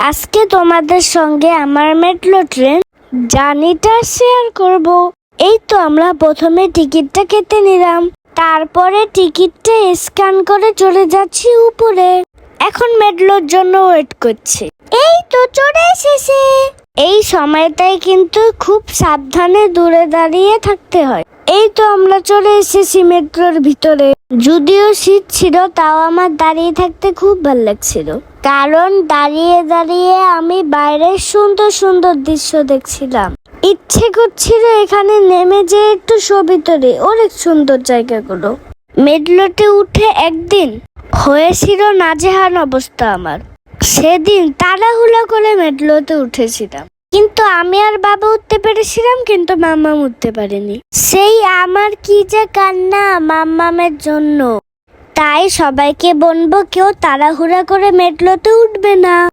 আজকে তোমাদের সঙ্গে আমার মেট্রো ট্রেন জার্নিটা শেয়ার করব। এই তো আমরা প্রথমে টিকিটটা কেটে নিলাম, তারপরে টিকিটটা স্ক্যান করে চলে যাচ্ছি উপরে। এখন মেট্রোর জন্য ওয়েট করছি। এই তো চলে এসেছে। এই সময়টাই কিন্তু খুব সাবধানে দূরে দাঁড়িয়ে থাকতে হয়। এই তো আমরা চলে এসেছি মেট্রোর ভিতরে। যদিও শীত ছিল, তাও আমার দাঁড়িয়ে থাকতে খুব ভালো লাগছিল, কারণ দাঁড়িয়ে দাঁড়িয়ে আমি বাইরের সুন্দর সুন্দর দৃশ্য দেখছিলাম। ইচ্ছে করছিল এখানে নেমে যে একটু ছবি তুলি, অনেক সুন্দর জায়গাগুলো। মেট্রোতে উঠে একদিন হয়েছিল নাজেহাল অবস্থা আমার। সেদিন তাড়াহুড়ো করে মেট্রোতে উঠেছিলাম, কিন্তু আমি আর বাবা উঠতে পেরেছিলাম, কিন্তু মাম্মাম উঠতে পারেনি। সেই আমার কি যে কান্না মাম্মামের জন্য। তাই সবাইকে বলবো, কেউ তাড়াহুড়া করে মেট্রোতে উঠবে না।